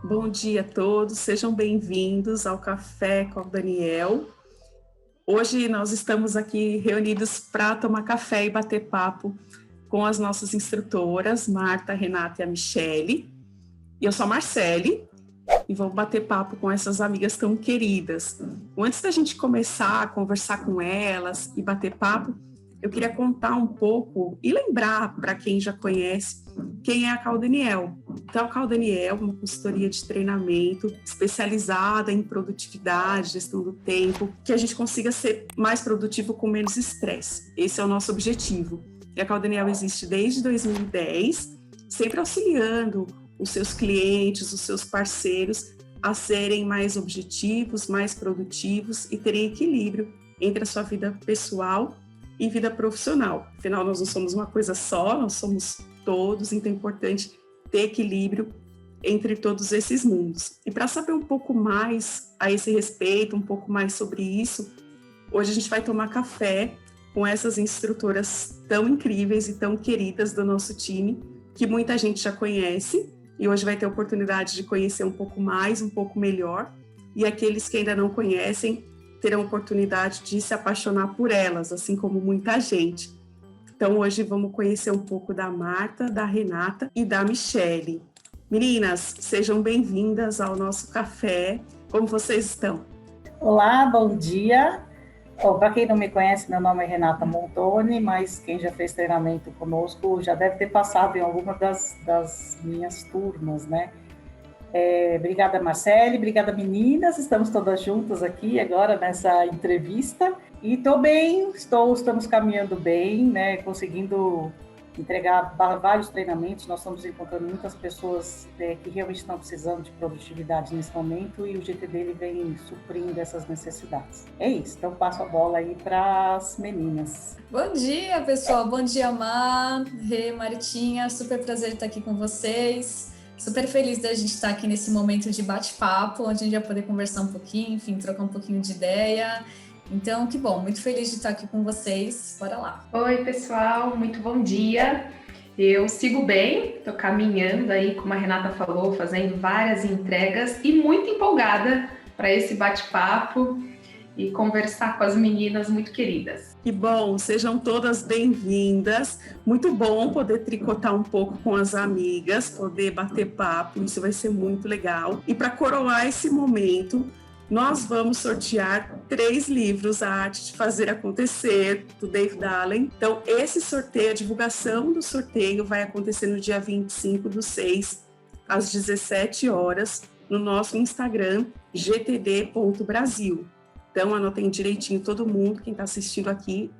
Bom dia a todos, sejam bem-vindos ao Café com o Daniel. Hoje nós estamos aqui reunidos para tomar café e bater papo com as nossas instrutoras, Marta, Renata e a Michele. E eu sou a Marcele e vou bater papo com essas amigas tão queridas. Antes da gente começar a conversar com elas e bater papo, eu queria contar um pouco e lembrar para quem já conhece quem é a Cal Daniel. Então, a Cal Daniel é uma consultoria de treinamento especializada em produtividade, gestão do tempo, que a gente consiga ser mais produtivo com menos estresse. Esse é o nosso objetivo. E a Cal Daniel existe desde 2010, sempre auxiliando os seus clientes, os seus parceiros a serem mais objetivos, mais produtivos e terem equilíbrio entre a sua vida pessoal e vida profissional. Afinal, nós não somos uma coisa só, nós somos todos, então é importante ter equilíbrio entre todos esses mundos. E para saber um pouco mais a esse respeito, um pouco mais sobre isso, hoje a gente vai tomar café com essas instrutoras tão incríveis e tão queridas do nosso time, que muita gente já conhece, e hoje vai ter a oportunidade de conhecer um pouco mais, um pouco melhor, e aqueles que ainda não conhecem terão a oportunidade de se apaixonar por elas, assim como muita gente. Então, hoje vamos conhecer um pouco da Marta, da Renata e da Michele. Meninas, sejam bem-vindas ao nosso café. Como vocês estão? Olá, bom dia. Para quem não me conhece, meu nome é Renata Montoni, mas quem já fez treinamento conosco já deve ter passado em alguma das minhas turmas, né? Obrigada, Marcele, obrigada, meninas. Estamos todas juntas aqui agora nessa entrevista. E estou bem, estamos caminhando bem, né? Conseguindo entregar vários treinamentos. Nós estamos encontrando muitas pessoas que realmente estão precisando de produtividade nesse momento e o GTD ele vem suprindo essas necessidades. É isso, então passo a bola aí para as meninas. Bom dia, pessoal. Bom dia, Mar, Rê, Maritinha. Super prazer estar aqui com vocês. Super feliz da gente estar aqui nesse momento de bate-papo, onde a gente vai poder conversar um pouquinho, enfim, trocar um pouquinho de ideia. Então, que bom, muito feliz de estar aqui com vocês. Bora lá. Oi, pessoal, muito bom dia. Eu sigo bem, estou caminhando aí, como a Renata falou, fazendo várias entregas e muito empolgada para esse bate-papo e conversar com as meninas muito queridas. Que bom, sejam todas bem-vindas. Muito bom poder tricotar um pouco com as amigas, poder bater papo, isso vai ser muito legal. E para coroar esse momento, nós vamos sortear 3 livros, A Arte de Fazer Acontecer, do David Allen. Então, esse sorteio, a divulgação do sorteio vai acontecer no dia 25/6, às 17 horas, no nosso Instagram, gtd.brasil. Então, anotem direitinho todo mundo, quem está assistindo aqui,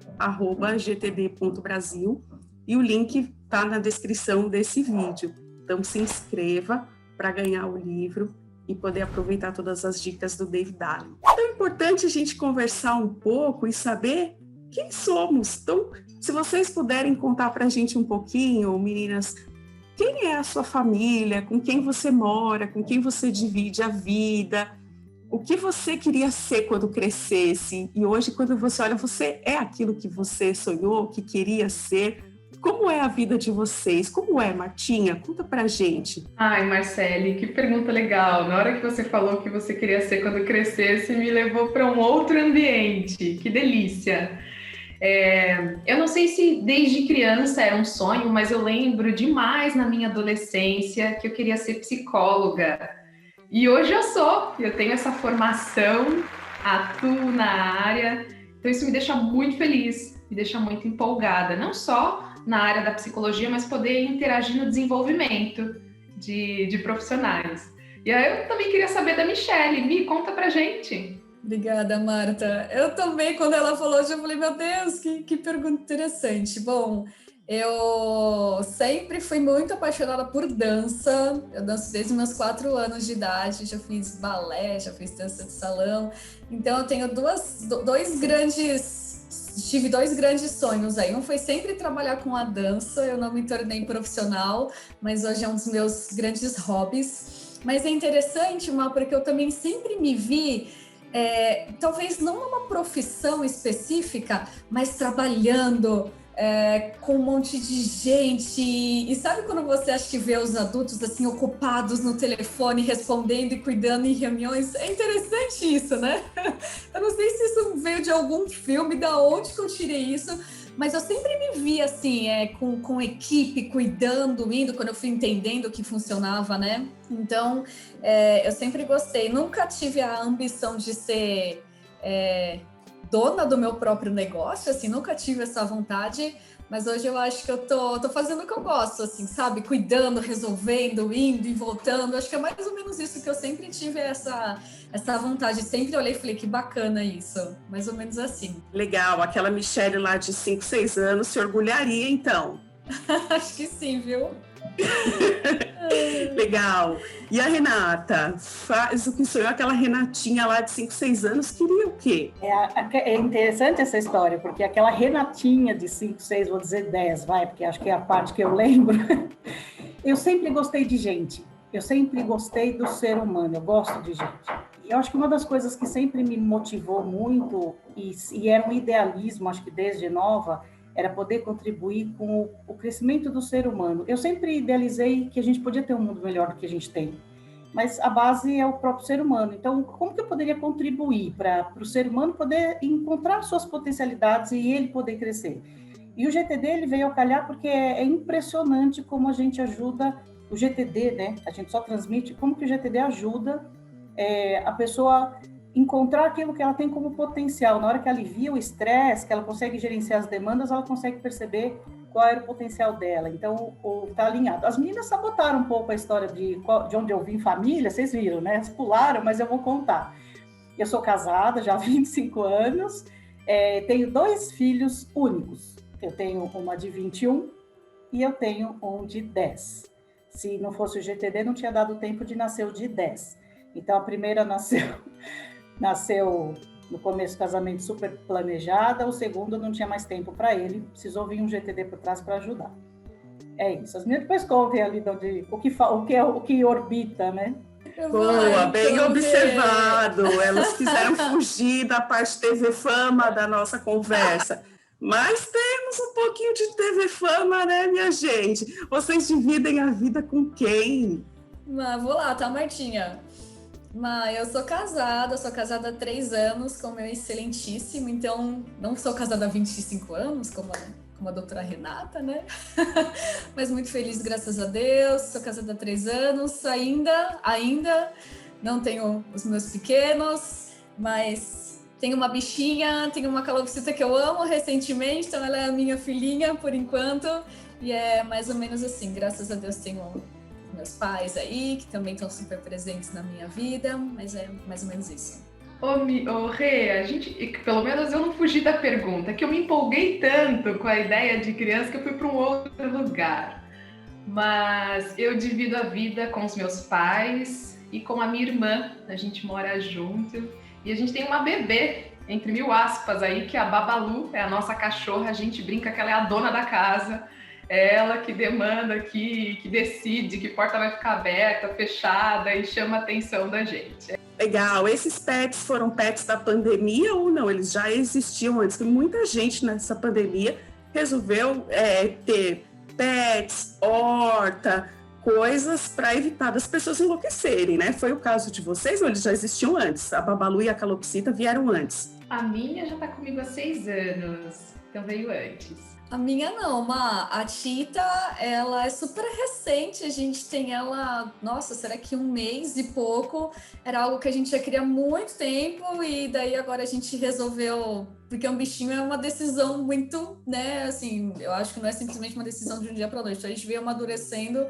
@gtd.brasil, e o link está na descrição desse vídeo. Então, se inscreva para ganhar o livro e poder aproveitar todas as dicas do David Allen. Então, é importante a gente conversar um pouco e saber quem somos. Então, se vocês puderem contar para a gente um pouquinho, meninas, quem é a sua família, com quem você mora, com quem você divide a vida, o que você queria ser quando crescesse, e hoje, quando você olha, você é aquilo que você sonhou, que queria ser. Como é a vida de vocês? Como é, Martinha? Conta pra gente. Ai, Marcele, que pergunta legal. Na hora que você falou que você queria ser quando crescesse, me levou para um outro ambiente. Que delícia! Eu não sei se desde criança era um sonho, mas eu lembro demais na minha adolescência que eu queria ser psicóloga. E hoje eu tenho essa formação, atuo na área, então isso me deixa muito feliz, me deixa muito empolgada, não só na área da psicologia, mas poder interagir no desenvolvimento de profissionais. E aí eu também queria saber da Michele, me conta pra gente. Obrigada, Marta. Eu também, quando ela falou, eu falei, meu Deus, que pergunta interessante. Bom, eu sempre fui muito apaixonada por dança. Eu danço desde meus 4 anos de idade. Já fiz balé, já fiz dança de salão. Então, eu tenho tive 2 grandes sonhos aí. Um foi sempre trabalhar com a dança. Eu não me tornei profissional, mas hoje é um dos meus grandes hobbies. Mas é interessante, Má, porque eu também sempre me vi talvez não numa profissão específica, mas trabalhando com um monte de gente. E sabe quando você acha que vê os adultos assim ocupados no telefone, respondendo e cuidando em reuniões? É interessante isso, né? Eu não sei se isso veio de algum filme, da onde que eu tirei isso, mas eu sempre me vi assim, com equipe, cuidando, indo, quando eu fui entendendo que funcionava, né? Então, eu sempre gostei. Nunca tive a ambição de ser dona do meu próprio negócio, assim, nunca tive essa vontade, mas hoje eu acho que eu tô fazendo o que eu gosto, assim, sabe? Cuidando, resolvendo, indo e voltando. Acho que é mais ou menos isso que eu sempre tive, essa vontade. Sempre olhei e falei, que bacana isso. Mais ou menos assim. Legal, aquela Michelle lá de 5, 6 anos se orgulharia, então. Acho que sim, viu? Legal. E a Renata? Faz o que sonhou, aquela Renatinha lá de 5, 6 anos, queria o quê? É interessante essa história, porque aquela Renatinha de 5, 6, vou dizer 10, porque acho que é a parte que eu lembro. Eu sempre gostei de gente. Eu sempre gostei do ser humano. Eu gosto de gente. E eu acho que uma das coisas que sempre me motivou muito, e era um idealismo, acho que desde nova, era poder contribuir com o crescimento do ser humano. Eu sempre idealizei que a gente podia ter um mundo melhor do que a gente tem, mas a base é o próprio ser humano. Então, como que eu poderia contribuir para o ser humano poder encontrar suas potencialidades e ele poder crescer? E o GTD ele veio ao calhar porque é impressionante como a gente ajuda o GTD, né? A gente só transmite como que o GTD ajuda a pessoa encontrar aquilo que ela tem como potencial. Na hora que ela alivia o estresse, que ela consegue gerenciar as demandas, ela consegue perceber qual era o potencial dela. Então, está alinhado. As meninas sabotaram um pouco a história de onde eu vim, família, vocês viram, né? Elas pularam, mas eu vou contar. Eu sou casada já há 25 anos, tenho 2 filhos únicos. Eu tenho uma de 21 e eu tenho um de 10. Se não fosse o GTD, não tinha dado tempo de nascer o de 10. Então, a primeira nasceu no começo do casamento super planejada, o segundo não tinha mais tempo para ele, precisou vir um GTD por trás para ajudar. É isso. As minhas depois contem ali o que orbita, né? Boa, bem observado. Elas quiseram fugir da parte TV Fama da nossa conversa. Mas temos um pouquinho de TV Fama, né, minha gente? Vocês dividem a vida com quem? Vou lá, tá, Martinha? Eu sou casada há 3 anos com meu excelentíssimo, então não sou casada há 25 anos, como a doutora Renata, né? Mas muito feliz, graças a Deus. Sou casada há 3 anos, ainda não tenho os meus pequenos, mas tenho uma bichinha, tenho uma calopsita que eu amo recentemente, então ela é a minha filhinha por enquanto, e é mais ou menos assim, graças a Deus tenho meus pais aí, que também estão super presentes na minha vida, mas é mais ou menos isso. Ô Rê, pelo menos eu não fugi da pergunta, que eu me empolguei tanto com a ideia de criança que eu fui para um outro lugar. Mas eu divido a vida com os meus pais e com a minha irmã, a gente mora junto e a gente tem uma bebê, entre 1000 aspas aí, que é a Babalu, é a nossa cachorra, a gente brinca que ela é a dona da casa. É ela que demanda, que decide que porta vai ficar aberta, fechada e chama a atenção da gente. Legal. Esses pets foram pets da pandemia ou não? Eles já existiam antes? Porque muita gente nessa pandemia resolveu ter pets, horta, coisas para evitar das pessoas enlouquecerem, né? Foi o caso de vocês ou eles já existiam antes? A Babalu e a calopsita vieram antes? A minha já está comigo há 6 anos, então veio antes. A minha não, a Tita, ela é super recente, a gente tem ela, nossa, será que 1 mês e pouco? Era algo que a gente já queria há muito tempo e daí agora a gente resolveu, porque um bichinho é uma decisão muito, né, assim, eu acho que não é simplesmente uma decisão de um dia para noite, a gente veio amadurecendo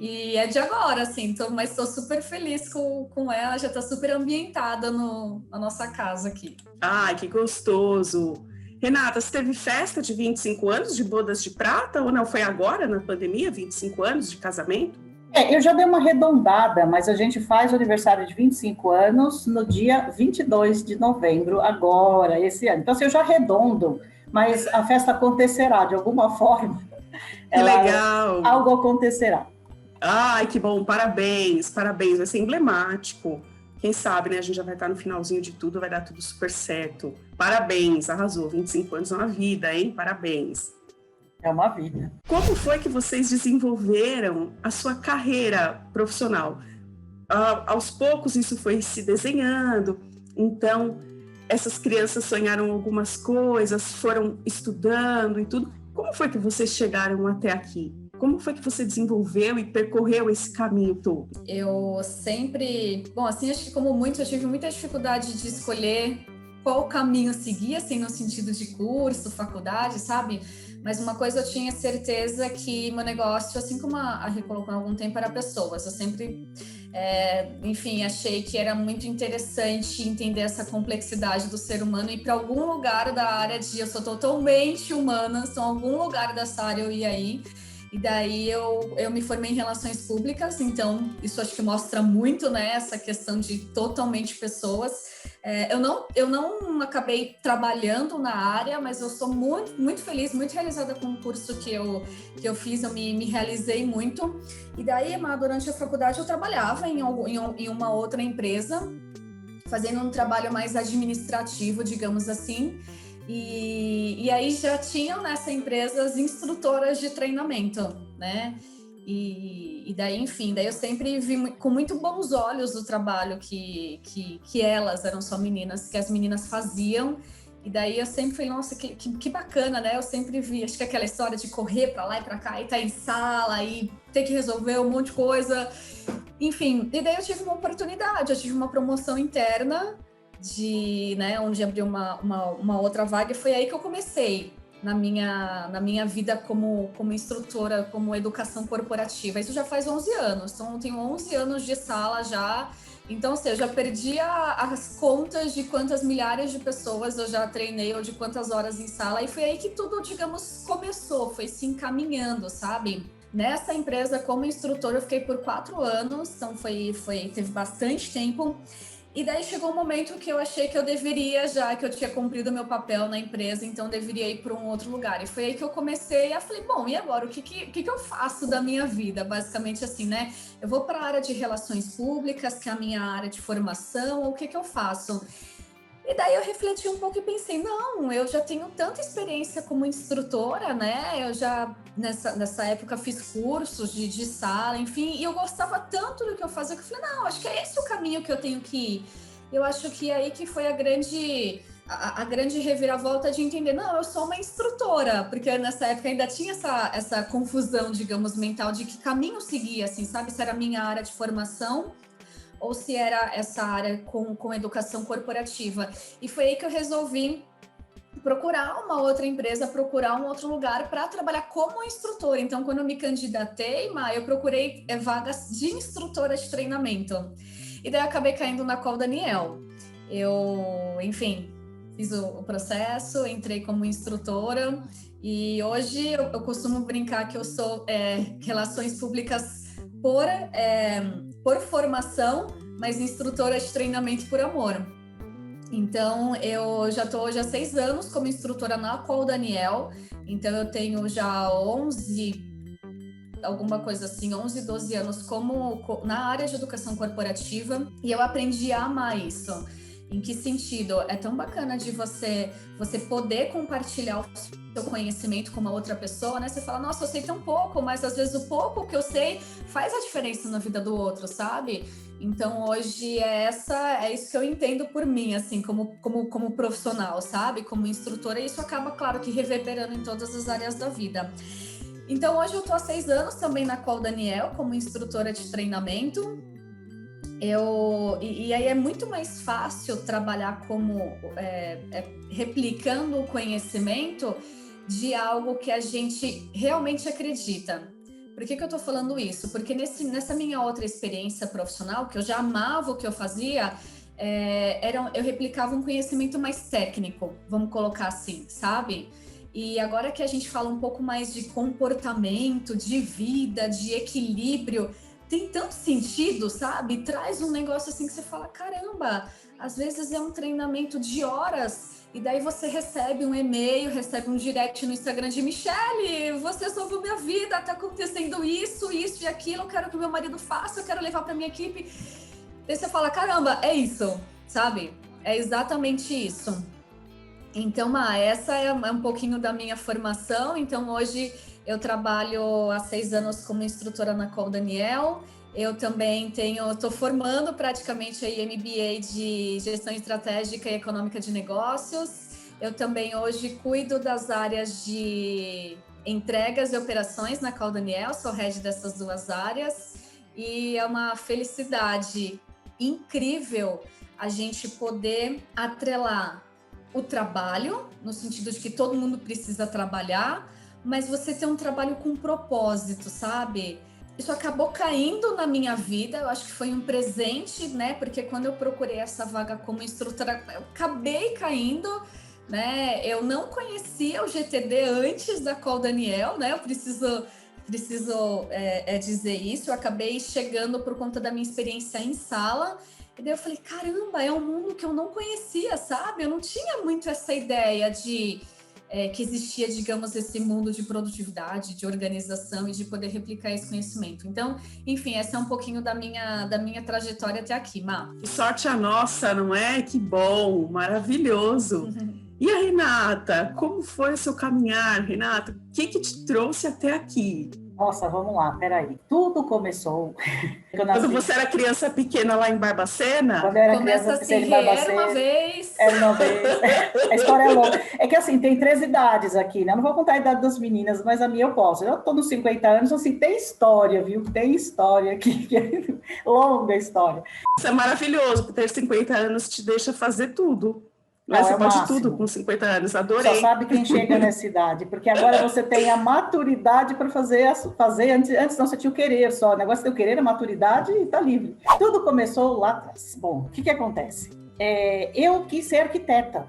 e é de agora, assim, mas estou super feliz com ela, já está super ambientada na nossa casa aqui. Ai, que gostoso! Renata, você teve festa de 25 anos de bodas de prata ou não? Foi agora, na pandemia, 25 anos de casamento? Eu já dei uma arredondada, mas a gente faz o aniversário de 25 anos no dia 22 de novembro, agora, esse ano. Então, assim, eu já arredondo, mas a festa acontecerá de alguma forma. Que legal! Algo acontecerá. Ai, que bom, parabéns, vai ser emblemático. Quem sabe, né, a gente já vai estar no finalzinho de tudo, vai dar tudo super certo. Parabéns, arrasou, 25 anos na vida, hein? Parabéns. É uma vida. Como foi que vocês desenvolveram a sua carreira profissional? Aos poucos isso foi se desenhando, então essas crianças sonharam algumas coisas, foram estudando e tudo. Como foi que vocês chegaram até aqui? Como foi que você desenvolveu e percorreu esse caminho todo? Eu sempre... Bom, assim, acho que como muitos, eu tive muita dificuldade de escolher qual caminho seguir, assim, no sentido de curso, faculdade, sabe? Mas uma coisa eu tinha certeza que meu negócio, assim como a Rê colocou há algum tempo, era pessoas. Eu sempre, enfim, achei que era muito interessante entender essa complexidade do ser humano e ir para algum lugar da área de... Eu sou totalmente humana, sou algum lugar dessa área eu ia aí. E daí eu me formei em Relações Públicas, então isso acho que mostra muito, né, essa questão de totalmente pessoas. Eu não acabei trabalhando na área, mas eu sou muito, muito feliz, muito realizada com o curso que eu fiz, eu me realizei muito. E daí, durante a faculdade, eu trabalhava em uma outra empresa, fazendo um trabalho mais administrativo, digamos assim. E aí já tinham nessa empresa as instrutoras de treinamento, né? E daí, enfim, daí eu sempre vi com muito bons olhos o trabalho que elas, eram só meninas, que as meninas faziam. E daí eu sempre falei, nossa, que bacana, né? Eu sempre vi, acho que aquela história de correr para lá e para cá, e tá em sala, e ter que resolver um monte de coisa. Enfim, e daí eu tive uma oportunidade, eu tive uma promoção interna, onde abriu uma outra vaga, e foi aí que eu comecei na minha vida como instrutora, como educação corporativa. Isso já faz 11 anos, então eu tenho 11 anos de sala já, então, ou seja, eu já perdi as contas de quantas milhares de pessoas eu já treinei, ou de quantas horas em sala, e foi aí que tudo, digamos, começou, foi se encaminhando, sabe? Nessa empresa, como instrutora, eu fiquei por 4 anos, então teve bastante tempo. E daí chegou um momento que eu achei que eu deveria, já que eu tinha cumprido meu papel na empresa, então eu deveria ir para um outro lugar. E foi aí que eu comecei, e falei, bom, e agora? O que eu faço da minha vida? Basicamente assim, né? Eu vou para a área de relações públicas, que é a minha área de formação, ou o que eu faço? E daí eu refleti um pouco e pensei, não, eu já tenho tanta experiência como instrutora, né? Eu já, nessa época, fiz cursos de sala, enfim, e eu gostava tanto do que eu fazia, que eu falei, não, acho que é esse o caminho que eu tenho que ir. Eu acho que aí que foi a grande reviravolta de entender, não, eu sou uma instrutora, porque nessa época ainda tinha essa confusão, digamos, mental de que caminho seguir, assim, sabe? Se era a minha área de formação, ou se era essa área com educação corporativa. E foi aí que eu resolvi procurar uma outra empresa, procurar um outro lugar para trabalhar como instrutora. Então, quando eu me candidatei, eu procurei vagas de instrutora de treinamento. E daí eu acabei caindo na Col Daniel. Eu, enfim, fiz o processo, entrei como instrutora, e hoje eu costumo brincar que eu sou Relações Públicas por formação, mas instrutora de treinamento por amor. Então, eu já estou hoje há 6 anos como instrutora na Col Daniel, então eu tenho já 11, 12 anos na área de educação corporativa, e eu aprendi a amar isso. Em que sentido? É tão bacana de você poder compartilhar o seu conhecimento com uma outra pessoa, né? Você fala, nossa, eu sei tão pouco, mas às vezes o pouco que eu sei faz a diferença na vida do outro, sabe? Então, hoje é isso que eu entendo por mim, assim, como profissional, sabe? Como instrutora, e isso acaba, claro, que reverberando em todas as áreas da vida. Então, hoje eu estou há 6 anos também na Col Daniel, como instrutora de treinamento. E aí é muito mais fácil trabalhar como replicando o conhecimento de algo que a gente realmente acredita. Por que eu estou falando isso? Porque nessa minha outra experiência profissional, que eu já amava o que eu fazia, eu replicava um conhecimento mais técnico, vamos colocar assim, sabe? E agora que a gente fala um pouco mais de comportamento, de vida, de equilíbrio, tem tanto sentido, sabe? Traz um negócio assim que você fala, caramba, às vezes é um treinamento de horas, e daí você recebe um e-mail, recebe um direct no Instagram de Michele, você salvou minha vida, tá acontecendo isso e aquilo, eu quero que o meu marido faça, eu quero levar para minha equipe. Daí você fala, caramba, é isso, sabe? É exatamente isso. Então, essa é um pouquinho da minha formação. Então, hoje eu trabalho há 6 anos como instrutora na Col Daniel. Eu também estou formando praticamente a MBA de Gestão Estratégica e Econômica de Negócios. Eu também hoje cuido das áreas de entregas e operações na Col Daniel, sou head dessas 2 áreas. E é uma felicidade incrível a gente poder atrelar o trabalho, no sentido de que todo mundo precisa trabalhar, mas você ter um trabalho com propósito, sabe? Isso acabou caindo na minha vida, eu acho que foi um presente, né? Porque quando eu procurei essa vaga como instrutora, eu acabei caindo, né? Eu não conhecia o GTD antes da Col Daniel, né? Eu preciso dizer isso. Eu acabei chegando por conta da minha experiência em sala. E daí eu falei, caramba, é um mundo que eu não conhecia, sabe? Eu não tinha muito essa ideia de que existia, digamos, esse mundo de produtividade, de organização e de poder replicar esse conhecimento. Então, enfim, essa é um pouquinho da minha trajetória até aqui, Má. Que sorte a nossa, não é? Que bom, maravilhoso. E a Renata, como foi o seu caminhar, Renata? O que te trouxe até aqui? Nossa, vamos lá, peraí. Tudo começou quando você era criança pequena lá em Barbacena? Quando eu era criança pequena em Barbacena. Era uma vez. Era uma vez. A história é longa. É que assim, tem 3 idades aqui, né? Eu não vou contar a idade das meninas, mas a minha eu posso. Eu tô nos 50 anos, assim, tem história, viu? Tem história aqui, que é longa história. Isso é maravilhoso, porque ter 50 anos te deixa fazer tudo. Não, você pode máximo. tudo com 50 anos, adorei. Só sabe quem chega nessa idade, porque agora você tem a maturidade para fazer antes não, você tinha o querer só, o negócio é o querer, a maturidade e tá livre. Tudo começou lá atrás. Bom, o que acontece? Eu quis ser arquiteta,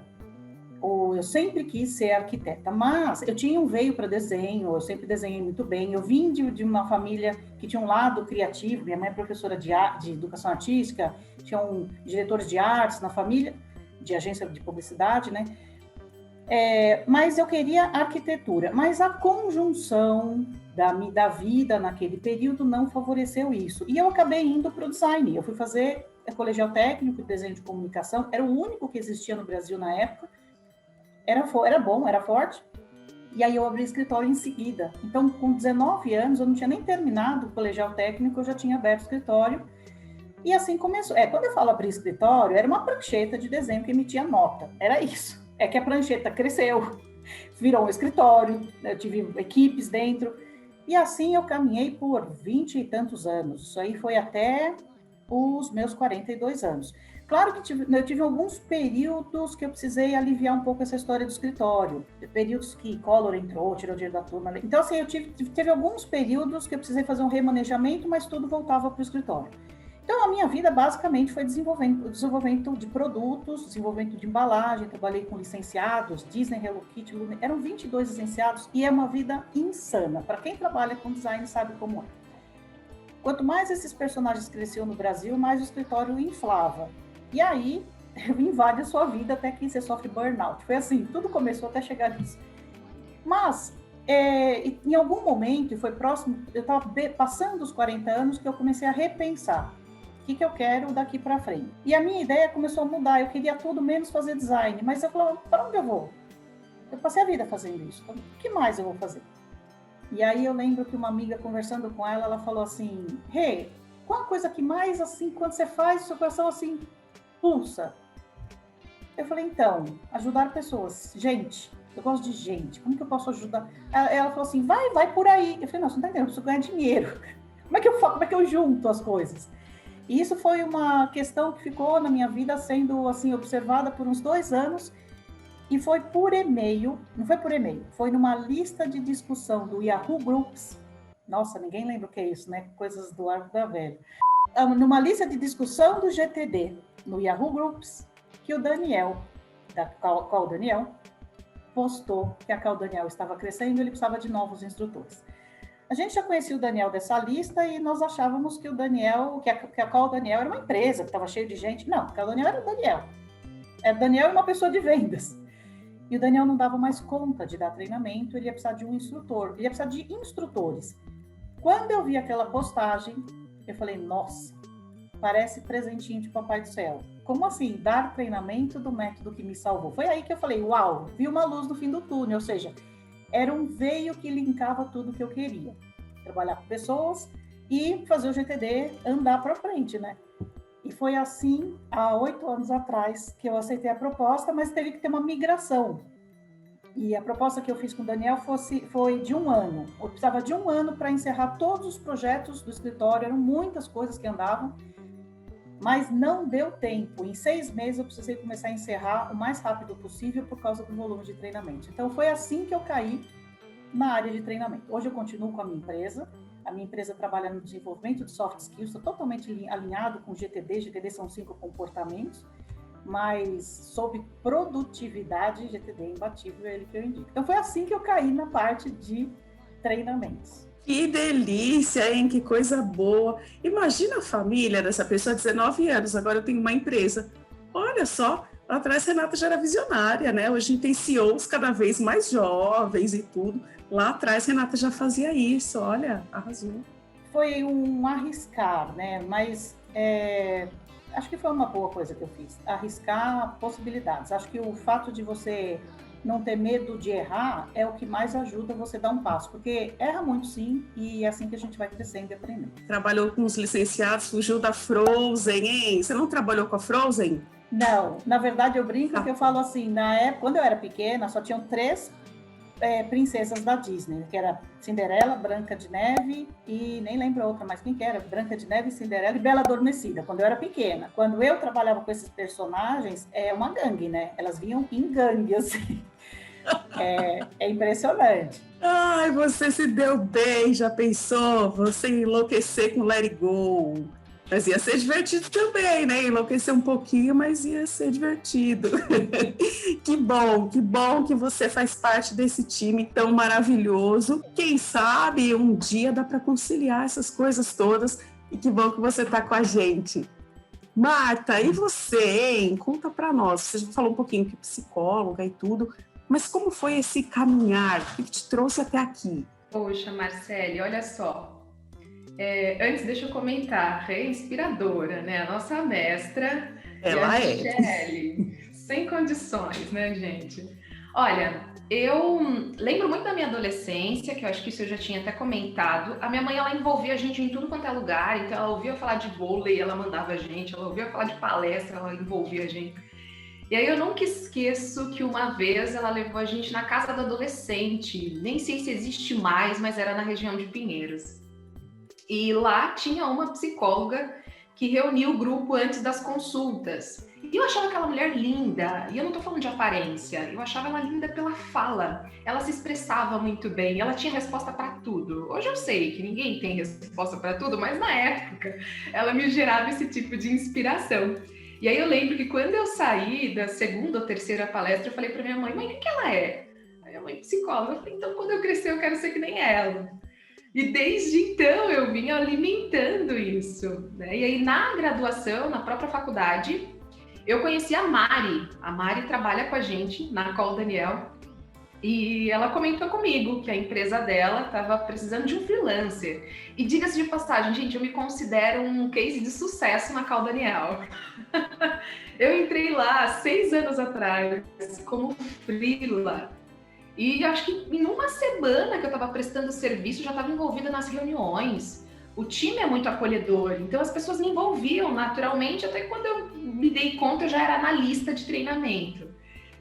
eu sempre quis ser arquiteta, mas eu tinha um veio para desenho, eu sempre desenhei muito bem, eu vim de uma família que tinha um lado criativo, minha mãe é professora de educação artística, tinha diretores de artes na família, de agência de publicidade, né? Mas eu queria arquitetura, mas a conjunção da vida naquele período não favoreceu isso. E eu acabei indo para o design. Eu fui fazer colegial técnico de desenho de comunicação, era o único que existia no Brasil na época. Era bom, era forte. E aí eu abri escritório em seguida. Então, com 19 anos, eu não tinha nem terminado o colegial técnico, eu já tinha aberto escritório. E assim começou. Quando eu falo abrir escritório, era uma prancheta de desenho que emitia nota. Era isso. É que a prancheta cresceu, virou um escritório, eu tive equipes dentro. E assim eu caminhei por 20 e tantos anos. Isso aí foi até os meus 42 anos. Claro que eu tive alguns períodos que eu precisei aliviar um pouco essa história do escritório. Períodos que Collor entrou, tirou o dinheiro da turma. Então, assim, teve alguns períodos que eu precisei fazer um remanejamento, mas tudo voltava para o escritório. Então, a minha vida basicamente foi desenvolvimento de produtos, desenvolvimento de embalagem, trabalhei com licenciados, Disney, Hello Kitty, Luna, eram 22 licenciados e é uma vida insana. Para quem trabalha com design sabe como é. Quanto mais esses personagens cresciam no Brasil, mais o escritório inflava. E aí, invade a sua vida até que você sofre burnout. Foi assim, tudo começou até chegar nisso. Mas, em algum momento, e foi próximo, eu estava passando os 40 anos, que eu comecei a repensar. O que eu quero daqui para frente. E a minha ideia começou a mudar, eu queria tudo menos fazer design, mas eu falava, para onde eu vou? Eu passei a vida fazendo isso, o que mais eu vou fazer? E aí eu lembro que uma amiga, conversando com ela, ela falou assim, qual a coisa que mais, assim, quando você faz, o seu coração, assim, pulsa? Eu falei, então, ajudar pessoas, gente, eu gosto de gente, como que eu posso ajudar? Ela falou assim, vai por aí. Eu falei, não, você não tá entendendo, eu preciso ganhar dinheiro. Como é que eu junto as coisas? E isso foi uma questão que ficou na minha vida sendo assim observada por uns 2 anos e foi por e-mail, não foi por e-mail, foi numa lista de discussão do Yahoo Groups. Nossa, ninguém lembra o que é isso, né? Coisas do Arco da Velha. Numa lista de discussão do GTD, no Yahoo Groups, que o Daniel, da Col Daniel, postou que a Col Daniel estava crescendo e ele precisava de novos instrutores. A gente já conhecia o Daniel dessa lista e nós achávamos que que a Col Daniel era uma empresa, que estava cheio de gente. Não, a Col Daniel era o Daniel. O Daniel era uma pessoa de vendas. E o Daniel não dava mais conta de dar treinamento, ele ia precisar de um instrutor, ele ia precisar de instrutores. Quando eu vi aquela postagem, eu falei, nossa, parece presentinho de Papai do Céu. como assim? Dar treinamento do método que me salvou. Foi aí que eu falei, uau, vi uma luz no fim do túnel, ou seja, era um veio que linkava tudo que eu queria. Trabalhar com pessoas e fazer o GTD andar para frente, né? E foi assim, há 8 anos atrás, que eu aceitei a proposta, mas teve que ter uma migração. E a proposta que eu fiz com o Daniel foi de 1 ano. Eu precisava de 1 ano para encerrar todos os projetos do escritório, eram muitas coisas que andavam, mas não deu tempo. Em 6 meses eu precisei começar a encerrar o mais rápido possível por causa do volume de treinamento. Então foi assim que eu caí na área de treinamento. Hoje eu continuo com a minha empresa trabalha no desenvolvimento de soft skills, estou totalmente alinhado com GTD. GTD são 5 comportamentos, mas sobre produtividade, GTD é imbatível, é ele que eu indico. Então foi assim que eu caí na parte de treinamentos. Que delícia, hein? Que coisa boa. Imagina a família dessa pessoa, 19 anos, agora eu tenho uma empresa. Olha só, lá atrás Renata já era visionária, né? Hoje a gente tem CEOs cada vez mais jovens e tudo. Lá atrás Renata já fazia isso, olha, arrasou. Foi um arriscar, né? Mas acho que foi uma boa coisa que eu fiz. Arriscar possibilidades. Acho que o fato de você não ter medo de errar é o que mais ajuda você a dar um passo, porque erra muito sim, e é assim que a gente vai crescendo e aprendendo. Trabalhou com os licenciados, fugiu da Frozen, hein? Você não trabalhou com a Frozen? Não, na verdade eu brinco que eu falo assim, na época, quando eu era pequena, só tinham 3 princesas da Disney, que era Cinderela, Branca de Neve e nem lembro a outra mais quem que era, Branca de Neve, Cinderela e Bela Adormecida, quando eu era pequena. Quando eu trabalhava com esses personagens, é uma gangue, né? Elas vinham em gangue, assim. É impressionante. Ai, você se deu bem, já pensou? Você enlouquecer com Let It Go. Mas ia ser divertido também, né? Enlouquecer um pouquinho, mas ia ser divertido. Que bom que você faz parte desse time tão maravilhoso. Quem sabe um dia dá para conciliar essas coisas todas. E que bom que você está com a gente. Marta, e você, hein? Conta para nós. Você já falou um pouquinho que é psicóloga e tudo, mas como foi esse caminhar? O que te trouxe até aqui? Poxa, Marcele, olha só. Antes, deixa eu comentar, é inspiradora, né? A nossa mestra, Ela a Michele, sem condições, né, gente? Olha, eu lembro muito da minha adolescência, que eu acho que isso eu já tinha até comentado. A minha mãe, ela envolvia a gente em tudo quanto é lugar, então ela ouvia falar de vôlei, ela mandava a gente, ela ouvia falar de palestra, ela envolvia a gente. E aí eu nunca esqueço que uma vez ela levou a gente na casa do adolescente, nem sei se existe mais, mas era na região de Pinheiros. E lá tinha uma psicóloga que reunia o grupo antes das consultas. E eu achava aquela mulher linda, e eu não tô falando de aparência, eu achava ela linda pela fala. Ela se expressava muito bem, ela tinha resposta para tudo. Hoje eu sei que ninguém tem resposta para tudo, mas na época ela me gerava esse tipo de inspiração. E aí eu lembro que quando eu saí da 2ª ou 3ª palestra, eu falei para minha mãe, o que ela é? Aí minha mãe, psicóloga. Eu falei, então quando eu crescer eu quero ser que nem ela. E desde então eu vim alimentando isso, né? E aí na graduação, na própria faculdade, eu conheci a Mari. A Mari trabalha com a gente na Call Daniel. E ela comentou comigo que a empresa dela estava precisando de um freelancer. E diga-se de passagem, gente, eu me considero um case de sucesso na Call Daniel. Eu entrei lá 6 anos atrás como freela. E acho que em uma semana que eu estava prestando serviço, já estava envolvida nas reuniões. O time é muito acolhedor, então as pessoas me envolviam naturalmente, até quando eu me dei conta, eu já era analista de treinamento.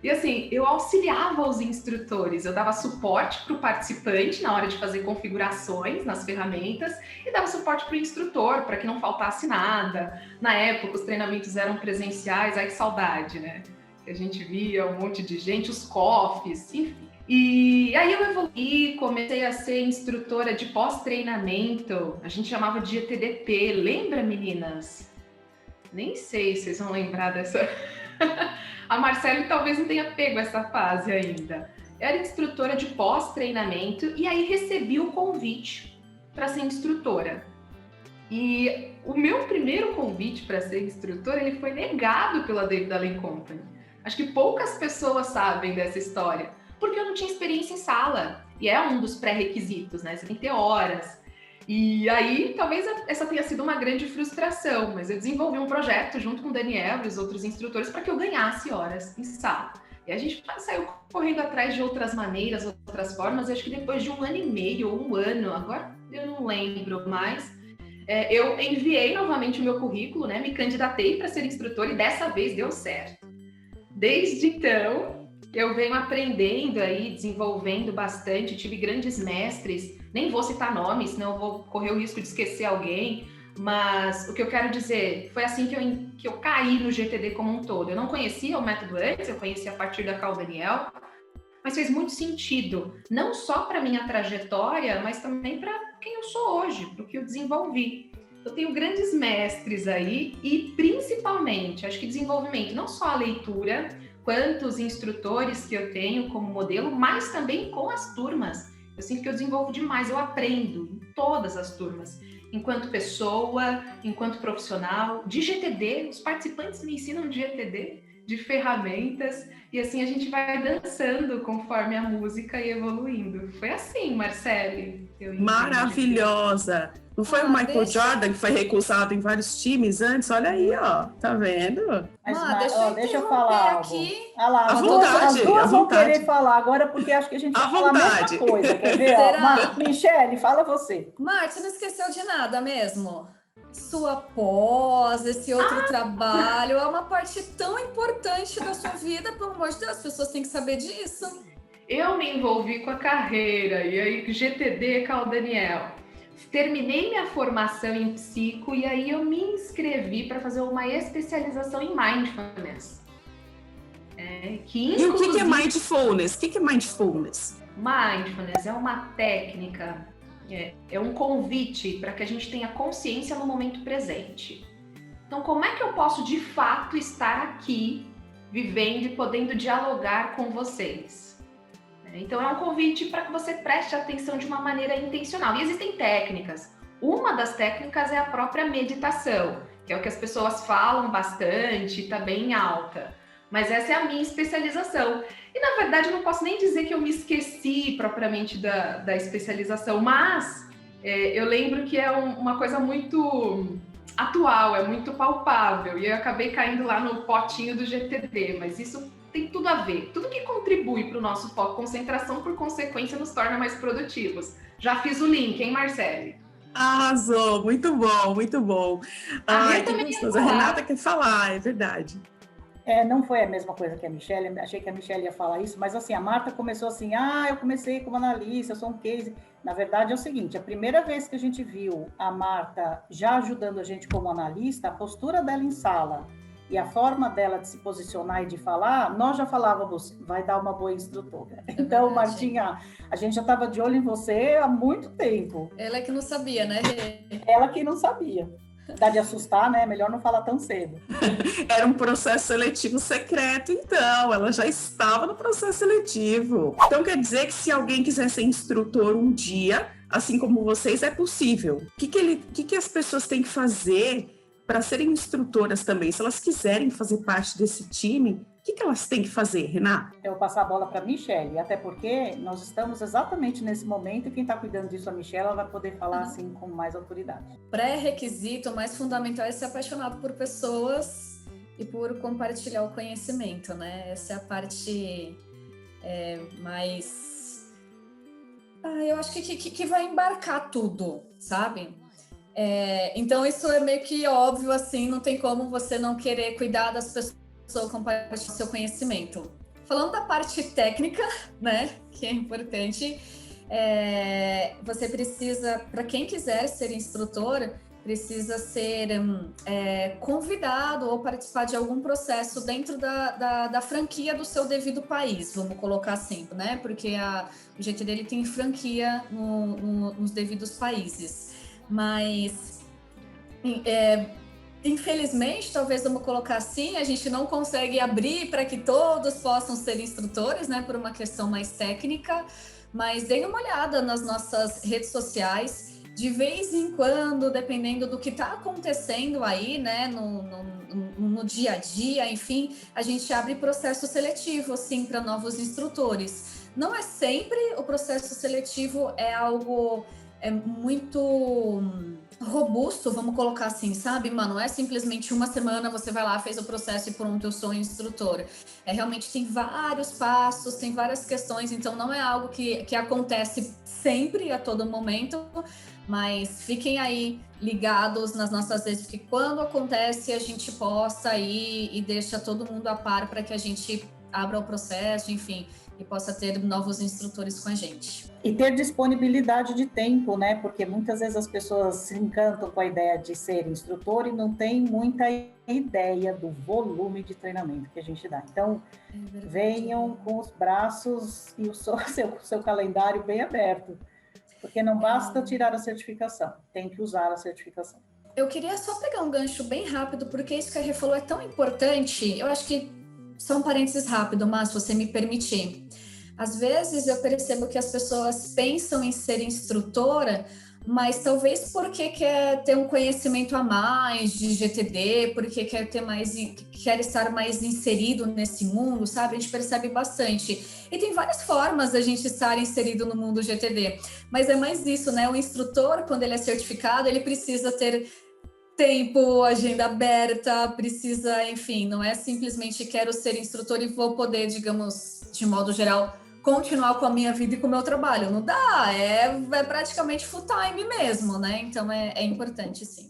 E assim, eu auxiliava os instrutores, eu dava suporte para o participante na hora de fazer configurações nas ferramentas e dava suporte para o instrutor, para que não faltasse nada. Na época, os treinamentos eram presenciais, ai que saudade, né? A gente via um monte de gente, os COFs, enfim. E aí eu evoluí, comecei a ser instrutora de pós-treinamento, a gente chamava de GTDP, lembra, meninas? Nem sei se vocês vão lembrar dessa... A Marcele talvez não tenha pego essa fase ainda. Era instrutora de pós-treinamento e aí recebi o convite para ser instrutora. E o meu primeiro convite para ser instrutora, ele foi negado pela David Allen Company. Acho que poucas pessoas sabem dessa história. Porque eu não tinha experiência em sala, e é um dos pré-requisitos, né? Você tem que ter horas. E aí, talvez essa tenha sido uma grande frustração, mas eu desenvolvi um projeto junto com o Daniel e os outros instrutores para que eu ganhasse horas em sala. E a gente saiu correndo atrás de outras maneiras, outras formas. Acho que depois de 1 ano e meio ou 1 ano, agora eu não lembro mais, eu enviei novamente o meu currículo, né? Me candidatei para ser instrutor e dessa vez deu certo. Desde então, eu venho aprendendo aí, desenvolvendo bastante, tive grandes mestres, nem vou citar nomes, senão eu vou correr o risco de esquecer alguém, mas o que eu quero dizer, foi assim que eu caí no GTD como um todo. Eu não conhecia o método antes, eu conhecia a partir da Cal Daniel, mas fez muito sentido, não só para minha trajetória, mas também para quem eu sou hoje, para o que eu desenvolvi. Eu tenho grandes mestres aí e, principalmente, acho que desenvolvimento, não só a leitura, quanto os instrutores que eu tenho como modelo, mas também com as turmas. Eu sinto que eu desenvolvo demais, eu aprendo em todas as turmas, enquanto pessoa, enquanto profissional, de GTD, os participantes me ensinam de GTD, de ferramentas, e assim a gente vai dançando conforme a música e evoluindo. Foi assim, Marcele. Maravilhosa! Não foi o Michael Jordan que foi recusado em vários times antes? Olha aí, ó. Tá vendo? Mas, deixa eu falar algo. Aqui. Ah lá, as duas vão querer falar agora, porque acho que a gente vai falar a mesma coisa. Quer ver? Michele, fala você. Marta, você não esqueceu de nada mesmo? Sua pós, esse outro trabalho, é uma parte tão importante da sua vida, pelo amor de Deus, as pessoas têm que saber disso. Eu me envolvi com a carreira, e aí GTD, Cal Daniel. Terminei minha formação em psico e aí eu me inscrevi para fazer uma especialização em mindfulness. E o que é mindfulness? O que é mindfulness? Mindfulness é uma técnica, é um convite para que a gente tenha consciência no momento presente. Então, como é que eu posso de fato estar aqui, vivendo e podendo dialogar com vocês? Então, é um convite para que você preste atenção de uma maneira intencional. E existem técnicas. Uma das técnicas é a própria meditação, que é o que as pessoas falam bastante, está bem alta. Mas essa é a minha especialização. E, na verdade, eu não posso nem dizer que eu me esqueci propriamente da especialização, mas eu lembro que é uma coisa muito atual, é muito palpável. E eu acabei caindo lá no potinho do GTD, mas isso tem tudo a ver. Tudo que contribui para o nosso foco concentração, por consequência, nos torna mais produtivos. Já fiz o link, hein, Marcele? Arrasou, muito bom, muito bom. Ai, que gostoso. A Renata quer falar, é verdade. Não foi a mesma coisa que a Michele, achei que a Michele ia falar isso, mas assim, a Marta começou assim, eu comecei como analista, eu sou um case. Na verdade é o seguinte, a primeira vez que a gente viu a Marta já ajudando a gente como analista, a postura dela em sala e a forma dela de se posicionar e de falar, nós já falávamos, vai dar uma boa instrutora. Então, Martinha, a gente já estava de olho em você há muito tempo. Ela é que não sabia, né? Ela que não sabia. Dá de assustar, né? Melhor não falar tão cedo. Era um processo seletivo secreto, então. Ela já estava no processo seletivo. Então, quer dizer que se alguém quiser ser instrutor um dia, assim como vocês, é possível. O que as pessoas têm que fazer para serem instrutoras também? Se elas quiserem fazer parte desse time, o que elas têm que fazer, Renata? Eu vou passar a bola para a Michele, até porque nós estamos exatamente nesse momento e quem está cuidando disso, a Michele, ela vai poder falar assim com mais autoridade. Pré-requisito mais fundamental é ser apaixonado por pessoas e por compartilhar o conhecimento, né? Essa é a parte mais... eu acho que vai embarcar tudo, sabe? Então isso é meio que óbvio, assim, não tem como você não querer cuidar das pessoas compartilhar o seu conhecimento. Falando da parte técnica, né, que é importante, você precisa, para quem quiser ser instrutor, precisa ser convidado ou participar de algum processo dentro da franquia do seu devido país, vamos colocar assim, né, porque o GTD ele tem franquia nos devidos países, mas... infelizmente, talvez vamos colocar assim, a gente não consegue abrir para que todos possam ser instrutores, né, por uma questão mais técnica, mas deem uma olhada nas nossas redes sociais, de vez em quando, dependendo do que está acontecendo aí, né, no dia a dia, enfim, a gente abre processo seletivo, assim, para novos instrutores. Não é sempre o processo seletivo é algo é muito robusto, vamos colocar assim, sabe, mano? Não é simplesmente uma semana você vai lá, fez o processo e pronto, eu sou instrutora. Realmente tem vários passos, tem várias questões, então não é algo que acontece sempre, a todo momento, mas fiquem aí ligados nas nossas redes, porque quando acontece a gente posta aí e deixa todo mundo a par para que a gente abra o processo, enfim, e possa ter novos instrutores com a gente. E ter disponibilidade de tempo, né? Porque muitas vezes as pessoas se encantam com a ideia de ser instrutor e não tem muita ideia do volume de treinamento que a gente dá. Então, venham com os braços e o seu calendário bem aberto, porque não basta tirar a certificação, tem que usar a certificação. Eu queria só pegar um gancho bem rápido, porque isso que a Rê falou é tão importante. Eu acho que só um parênteses rápido, mas se você me permitir. Às vezes eu percebo que as pessoas pensam em ser instrutora, mas talvez porque quer ter um conhecimento a mais de GTD, porque quer estar mais inserido nesse mundo, sabe? A gente percebe bastante. E tem várias formas da gente estar inserido no mundo GTD, mas é mais isso, né? O instrutor, quando ele é certificado, ele precisa ter tempo, agenda aberta, precisa, enfim, não é simplesmente quero ser instrutor e vou poder, digamos, de modo geral, continuar com a minha vida e com o meu trabalho. Não dá, é praticamente full time mesmo, né? Então é importante, sim.